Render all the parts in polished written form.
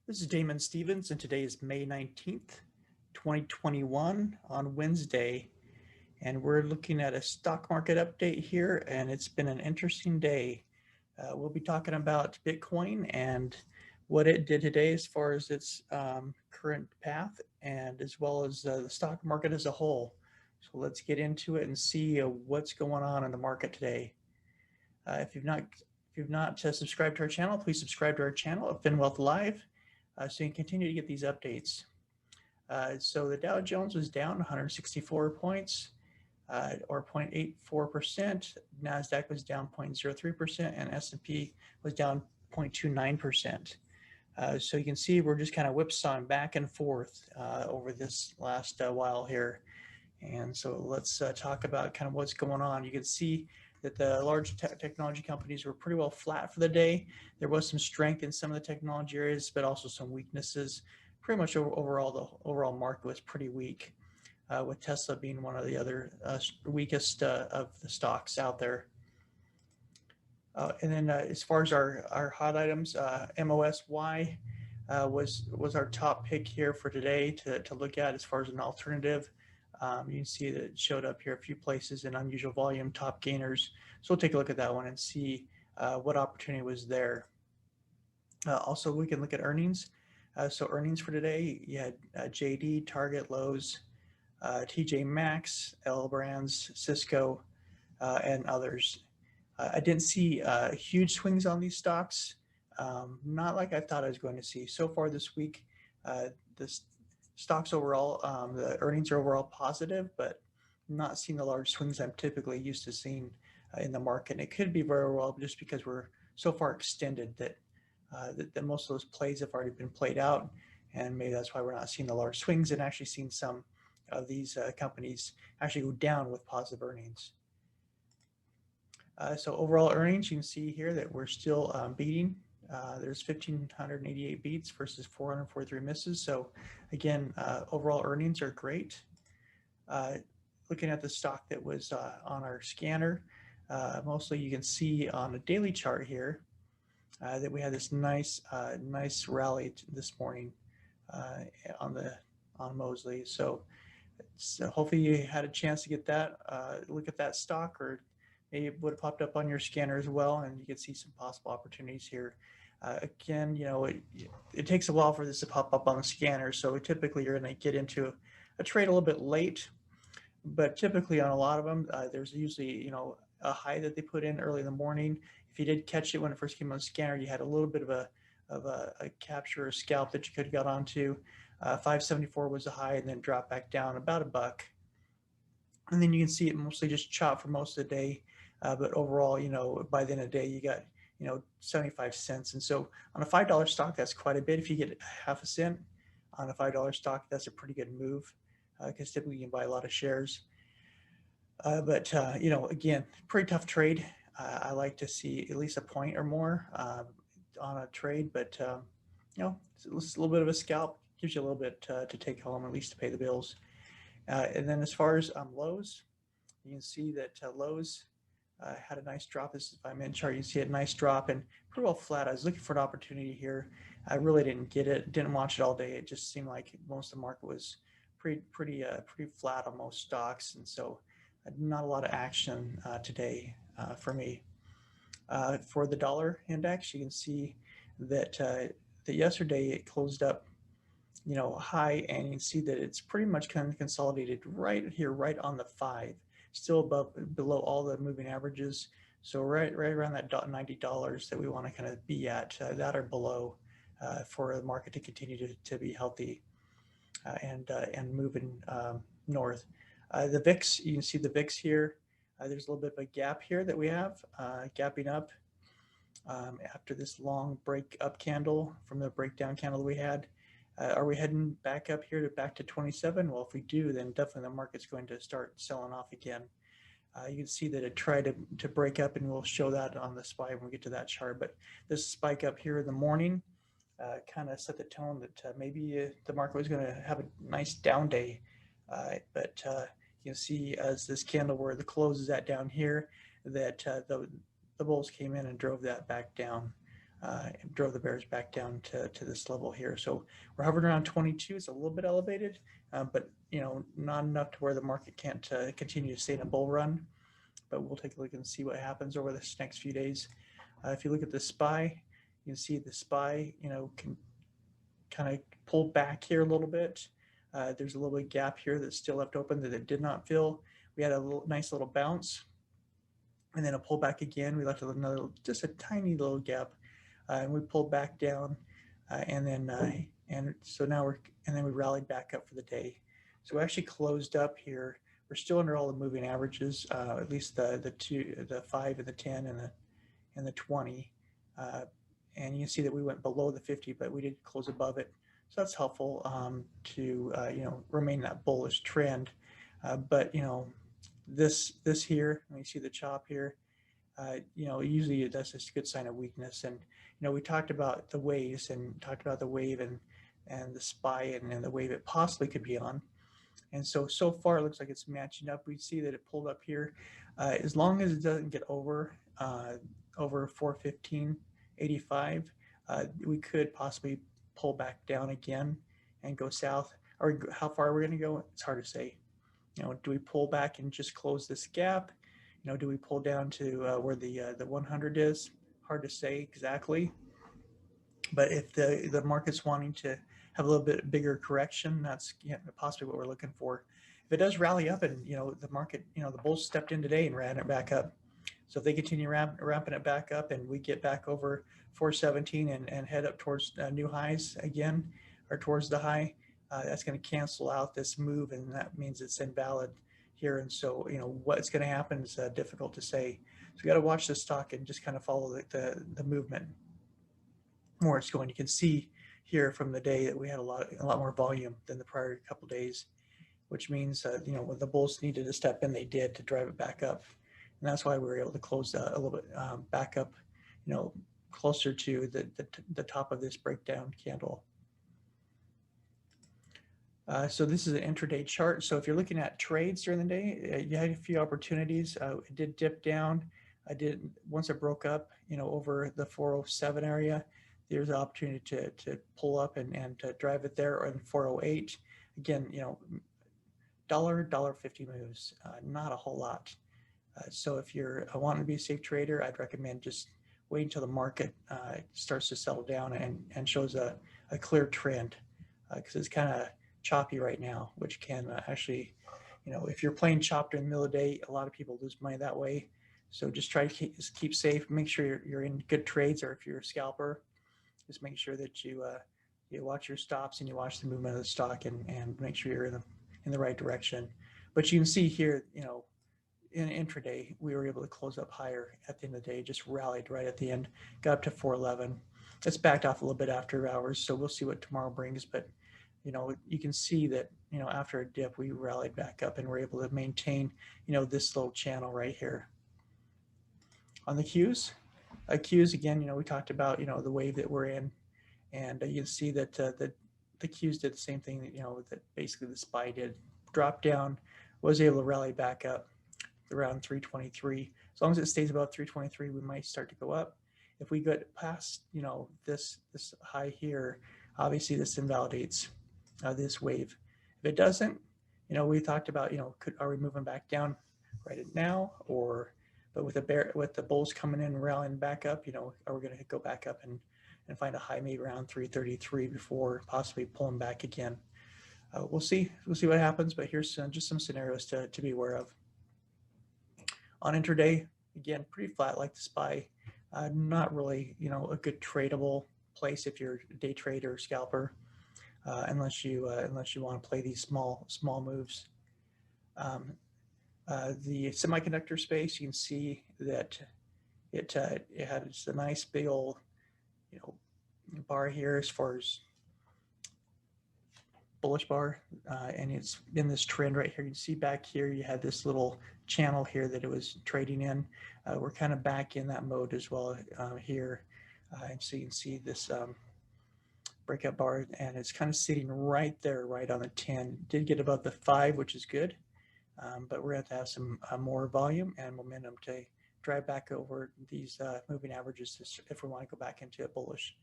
This is Damon Stevens, and today is May 19th, 2021 on Wednesday. And we're looking at a stock market update here, and it's been an interesting day. We'll be talking about Bitcoin and what it did today as far as its current path, and as well as the stock market as a whole. So let's get into it and see what's going on in the market today. If you've not subscribed to our channel, please subscribe to our channel at FinWealth Live so you can continue to get these updates. So the Dow Jones was down 164 points, or 0.84%. NASDAQ was down 0.03%, and S&P was down 0.29%. So you can see we're just kind of whipsawing back and forth over this last while here. And so let's talk about kind of what's going on. You can see that the large technology companies were pretty well flat for the day. There was some strength in some of the technology areas, but also some weaknesses. Pretty much overall, the overall market was pretty weak, with Tesla being one of the other weakest of the stocks out there. And then as far as our hot items, MOSY was our top pick here for today to look at as far as an alternative. You can see that it showed up here a few places in unusual volume, top gainers. So we'll take a look at that one and see what opportunity was there. Also, we can look at earnings. So earnings for today, you had JD, Target, Lowe's, TJ Maxx, L Brands, Cisco, and others. I didn't see huge swings on these stocks, not like I thought I was going to see. So far this week, this stocks overall, the earnings are overall positive, but not seeing the large swings I'm typically used to seeing in the market. And it could be very well just because we're so far extended that most of those plays have already been played out, and maybe that's why we're not seeing the large swings and actually seeing some of these companies actually go down with positive earnings. So overall earnings, you can see here that we're still beating. There's 1,588 beats versus 443 misses. So again, overall earnings are great. Looking at the stock that was on our scanner, mostly you can see on a daily chart here that we had this nice rally this morning on Mosley. So hopefully you had a chance to get that look at that stock, or maybe it would have popped up on your scanner as well, and you could see some possible opportunities here. Again, you know, it takes a while for this to pop up on the scanner, so typically you're going to get into a trade a little bit late, but typically on a lot of them, there's usually, you know, a high that they put in early in the morning. If you did catch it when it first came on the scanner, you had a little bit of a capture or scalp that you could have got onto. 574 was a high, and then dropped back down about $1. And then you can see it mostly just chopped for most of the day. But overall, you know, by the end of the day, you got, you know, 75 cents. And so on a $5 stock, that's quite a bit. If you get half a cent on a $5 stock, that's a pretty good move, because typically you can buy a lot of shares. But you know, again, pretty tough trade. I like to see at least a point or more on a trade, but you know, it's a little bit of a scalp. Gives you a little bit to take home, at least to pay the bills. And then as far as Lowe's, you can see that Lowe's had a nice drop. This is 5-minute chart. You see a nice drop and pretty well flat. I was looking for an opportunity here. I really didn't get it. Didn't watch it all day. It just seemed like most of the market was pretty flat on most stocks, and so not a lot of action today for me. For the dollar index, you can see that that yesterday it closed up, you know, high, and you can see that it's pretty much kind of consolidated right here, right on the 5, still below all the moving averages. So right around that $90 that we want to kind of be at, that or below, for the market to continue to be healthy and moving north. The VIX, you can see the VIX here. There's a little bit of a gap here that we have, gapping up after this long break up candle from the breakdown candle that we had. Are we heading back up here back to 27? Well, if we do, then definitely the market's going to start selling off again. You can see that it tried to break up, and we'll show that on the SPY when we get to that chart. But this spike up here in the morning kind of set the tone that maybe the market was going to have a nice down day. But you can see as this candle where the close is at down here, that the bulls came in and drove that back down. and drove the bears back down to this level here. So we're hovering around 22. It's a little bit elevated, but not enough to where the market can't continue to stay in a bull run. But we'll take a look and see what happens over this next few days. If you look at the SPY, you can see the SPY, can kind of pull back here a little bit. There's a little bit of gap here that's still left open that it did not fill. We had a nice little bounce, and then a pullback again. We left just a tiny little gap, and we pulled back down, and then we rallied back up for the day. So we actually closed up here. We're still under all the moving averages, at least the 5 and the 10 and the 20. And you can see that we went below the 50, but we did close above it. So that's helpful to remain that bullish trend. But this here, when you see the chop here, usually that's just a good sign of weakness. And we talked about the waves and talked about the wave and the SPY and the wave it possibly could be on. And so far it looks like it's matching up. We see that it pulled up here. As long as it doesn't get over 415.85, we could possibly pull back down again and go south. Or how far we're going to go, it's hard to say. Do we pull back and just close this gap? Do we pull down to where the 100 is? Hard to say exactly. But if the market's wanting to have a little bit bigger correction, that's possibly what we're looking for. If it does rally up and the market, the bulls stepped in today and ran it back up. So if they continue ramping it back up and we get back over 417 and head up towards new highs again, or towards the high, that's going to cancel out this move, and that means it's invalid here. And so what's going to happen is difficult to say. So you got to watch the stock and just kind of follow the movement where it's going. You can see here from the day that we had a lot more volume than the prior couple of days, which means when the bulls needed to step in, they did to drive it back up, and that's why we were able to close a little bit back up, closer to the top of this breakdown candle. So this is an intraday chart. So if you're looking at trades during the day, you had a few opportunities. It did dip down. Once it broke up, over the 407 area, there's an opportunity to pull up and to drive it there. Or in 408, again, $1.50 moves, not a whole lot. So if you're wanting to be a safe trader, I'd recommend just wait until the market starts to settle down and shows a clear trend, because it's kind of choppy right now, which can actually, if you're playing chop during the middle of the day, a lot of people lose money that way. So just try to keep safe, make sure you're in good trades, or if you're a scalper, just make sure that you watch your stops and you watch the movement of the stock and make sure you're in the right direction. But you can see here, in intraday, we were able to close up higher at the end of the day, just rallied right at the end, got up to 411. It's backed off a little bit after hours, so we'll see what tomorrow brings. But you can see that after a dip, we rallied back up and we're able to maintain this little channel right here. On the Qs again, we talked about the wave that we're in, and you can see that the Qs did the same thing that basically the SPY did. Dropped down, was able to rally back up around 323. As long as it stays above 323, we might start to go up. If we get past this high here, obviously this invalidates this wave. If it doesn't, we talked about are we moving back down right now, but with the bulls coming in and rallying back up, are we going to go back up and find a high maybe around 333 before possibly pulling back again? We'll see what happens, but here's just some scenarios to be aware of. On intraday, again, pretty flat like the SPY. Not really a good tradable place if you're a day trader or scalper, unless you want to play these small moves. The semiconductor space, you can see that it had a nice big old bar here as far as bullish bar, and it's in this trend right here. You can see back here you had this little channel here that it was trading in. We're kind of back in that mode as well here, and so you can see this breakout bar, and it's kind of sitting right there, right on the 10. Did get above the 5, which is good, but we're going to have some more volume and momentum to drive back over these moving averages if we want to go back into a bullish.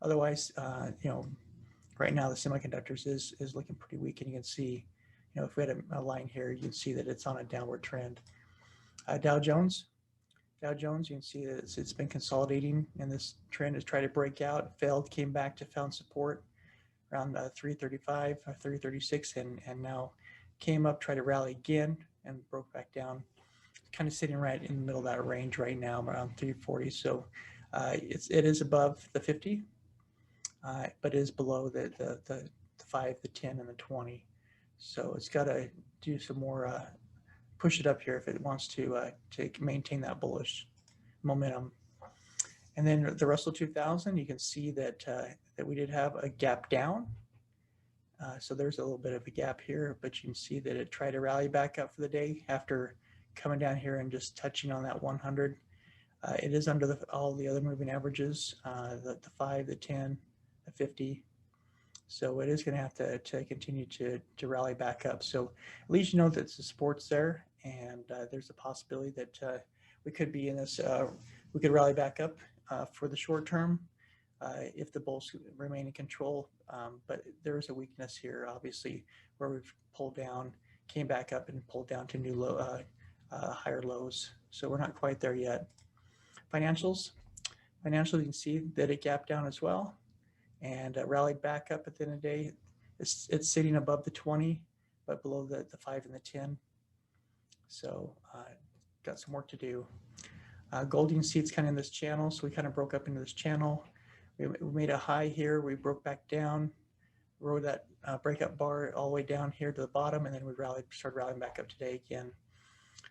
Otherwise, right now the semiconductors is looking pretty weak, and you can see, if we had a line here, you can see that it's on a downward trend. Dow Jones, you can see that it's been consolidating, and this trend has tried to break out, failed, came back to found support around 335 or 336, and now came up, tried to rally again, and broke back down. Kind of sitting right in the middle of that range right now, around 340. So it is above the 50, but it is below the 5, the 10, and the 20. So it's got to do some more, push it up here if it wants to maintain that bullish momentum. And then the Russell 2000, you can see that we did have a gap down. So there's a little bit of a gap here, but you can see that it tried to rally back up for the day after coming down here and just touching on that 100. It is under all the other moving averages, the 5, the 10, the 50. So it is going to have to continue to rally back up. So at least you know that the support's there, and there's a possibility that we could be in this, we could rally back up for the short term if the bulls remain in control. But there is a weakness here, obviously, where we've pulled down, came back up and pulled down to new low, higher lows. So we're not quite there yet. Financials, you can see that it gapped down as well and rallied back up at the end of the day. It's sitting above the 20, but below the 5 and the 10. So got some work to do. Gold, you can see it's kind of in this channel. So we kind of broke up into this channel. We made a high here. We broke back down, rode that breakout bar all the way down here to the bottom, and then we started rallying back up today again.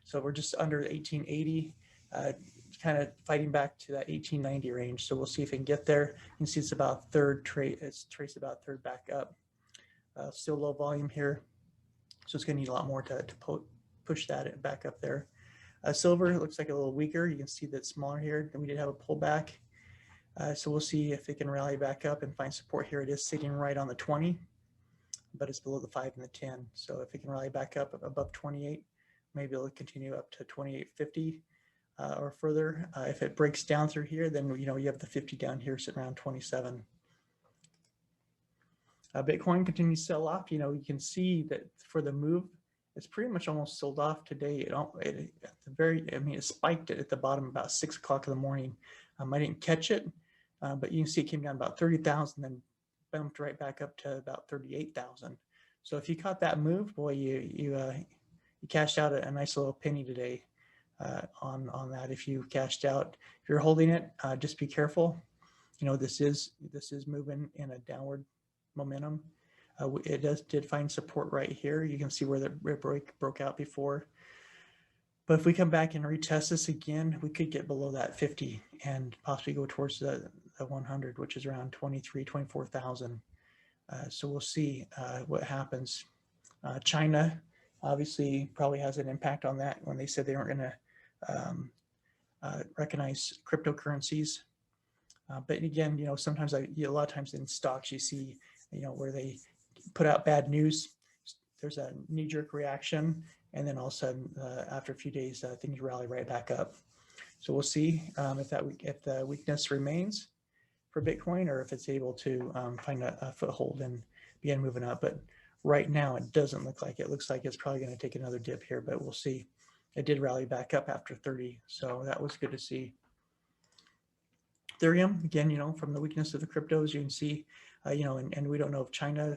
So we're just under 1880, kind of fighting back to that 1890 range. So we'll see if we can get there. You can see it's about third it's traced about third back up. Still low volume here, so it's going to need a lot more to push that back up there. Silver looks like a little weaker. You can see that smaller here. Then we did have a pullback. So we'll see if it can rally back up and find support here. It is sitting right on the 20, but it's below the 5 and the 10. So if it can rally back up above 28, maybe it'll continue up to 28.50 or further. If it breaks down through here, then you have the 50 down here sitting around 27. Bitcoin continues to sell off. You can see that for the move, it's pretty much almost sold off today. It spiked it at the bottom about 6 o'clock in the morning. I didn't catch it, but you can see it came down about 30,000, then bumped right back up to about 38,000. So if you caught that move, boy, you cashed out a nice little penny today on that. If you cashed out, if you're holding it, just be careful. This is moving in a downward momentum. It did find support right here. You can see where the broke out before. But if we come back and retest this again, we could get below that 50 and possibly go towards the 100, which is around 24,000. So we'll see what happens. China obviously probably has an impact on that when they said they weren't going to recognize cryptocurrencies. But again, sometimes a lot of times in stocks you see, where they put out bad news, there's a knee-jerk reaction, and then all of a sudden, after a few days, things rally right back up. So we'll see if the weakness remains for Bitcoin, or if it's able to find a foothold and begin moving up. But right now, it doesn't look like it. It looks like it's probably going to take another dip here, but we'll see. It did rally back up after 30, so that was good to see. Ethereum, again, from the weakness of the cryptos, you can see, and we don't know if China,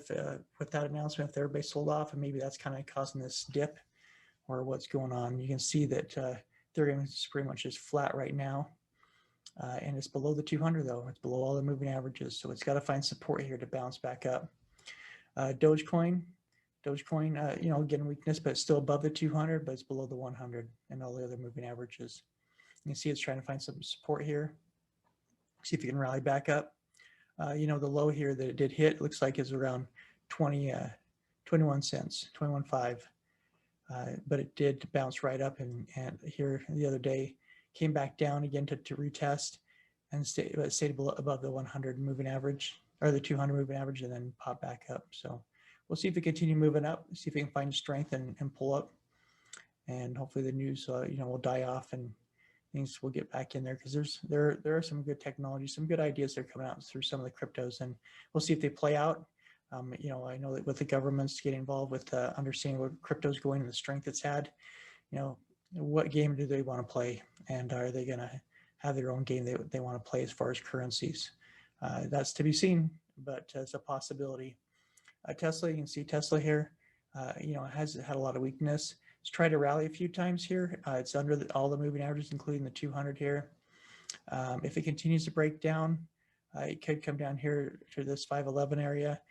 with that announcement, if everybody sold off, and maybe that's kind of causing this dip or what's going on. You can see that Ethereum is pretty much just flat right now, and it's below the 200 though. It's below all the moving averages, so it's got to find support here to bounce back up. Dogecoin, again, weakness, but it's still above the 200, but it's below the 100 and all the other moving averages. You can see it's trying to find some support here. See if you can rally back up. The low here that it did hit looks like is around 21 cents, 21.5. But it did bounce right up and here the other day came back down again to retest and stayed above the 100 moving average or the 200 moving average, and then pop back up. So we'll see if we continue moving up, see if we can find strength and pull up, and hopefully the news will die off and things will get back in there, because there are some good technology, some good ideas that are coming out through some of the cryptos, and we'll see if they play out. I know that with the governments getting involved with understanding what crypto is going and the strength it's had, what game do they want to play, and are they going to have their own game they want to play as far as currencies? That's to be seen, but it's a possibility. Tesla, you can see Tesla here, has had a lot of weakness. It's tried to rally a few times here. It's under all the moving averages, including the 200 here. If it continues to break down, it could come down here to this 511 area,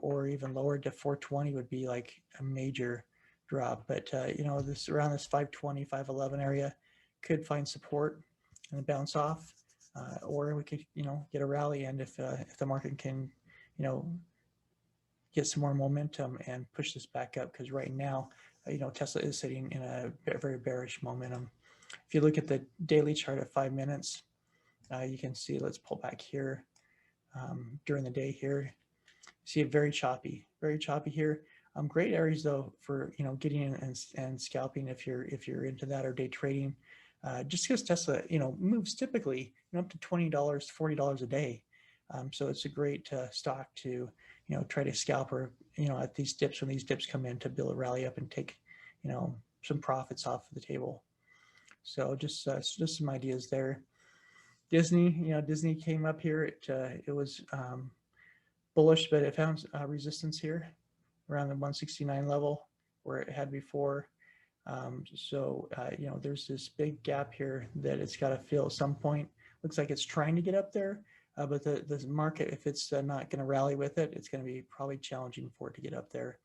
or even lower to 420 would be like a major drop. But this around this 520, 511 area could find support and bounce off, or we could get a rally. And if the market can get some more momentum and push this back up, because right now Tesla is sitting in a very bearish momentum. If you look at the daily chart at 5 minutes, you can see, let's pull back here during the day here. See it very choppy here. Great areas though for getting in and scalping if you're into that, or day trading. Just because Tesla moves typically up to $20, $40 a day, so it's a great stock to try to scalp, or at these dips, when these dips come in, to build a rally up and take some profits off the table. So just some ideas there. Disney came up here. It was bullish, but it found resistance here around the 169 level where it had before. There's this big gap here that it's got to fill at some point. Looks like it's trying to get up there, but the market, if it's not going to rally with it, it's going to be probably challenging for it to get up there.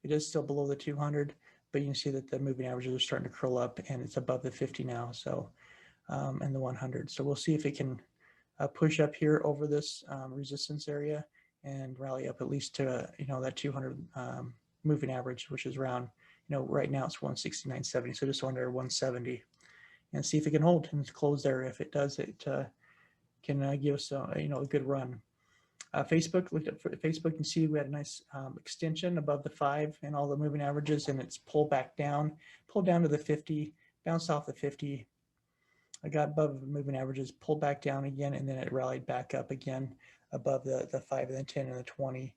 It is still below the 200, but you can see that the moving averages are starting to curl up, and it's above the 50 now. So, and the 100. So we'll see if it can push up here over this resistance area and rally up at least to that 200 moving average, which is around right now it's 169.70, so just under 170, and see if it can hold and close there. If it does, it can give us a good run. Facebook, looked at Facebook, and see we had a nice extension above the 5 and all the moving averages, and it's pulled back down, pulled down to the 50, bounced off the 50. I got above the moving averages, pulled back down again, and then it rallied back up again above the 5 and the 10 and the 20.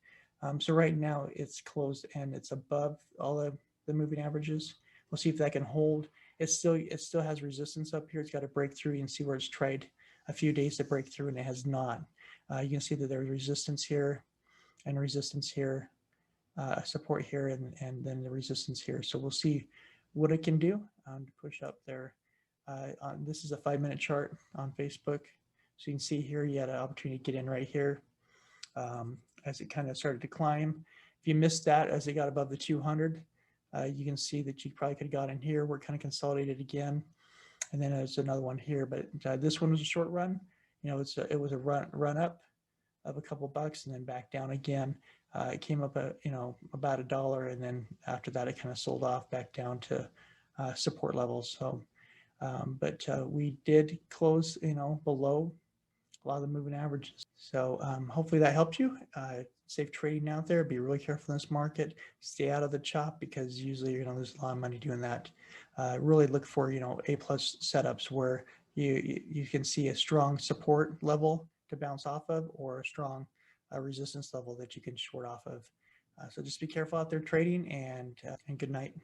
So right now it's closed and it's above all the moving averages. We'll see if that can hold. It still has resistance up here. It's got to break through. You can see where it's tried a few days to break through, and it has not. You can see that there's resistance here and resistance here, support here, and then the resistance here. So we'll see what it can do to push up there. This is a 5-minute chart on Facebook. So you can see here, you had an opportunity to get in right here as it kind of started to climb. If you missed that as it got above the 200, you can see that you probably could have got in here. We're kind of consolidated again. And then there's another one here, but this one was a short run. It was a run up of a couple bucks and then back down again. It came up about $1, and then after that it kind of sold off back down to support levels. So, but we did close below a lot of the moving averages. So hopefully that helped you. Safe trading out there. Be really careful in this market. Stay out of the chop, because usually there's a lot of money doing that. Really look for A+ setups where you can see a strong support level to bounce off of, or a strong resistance level that you can short off of. So just be careful out there trading, and good night.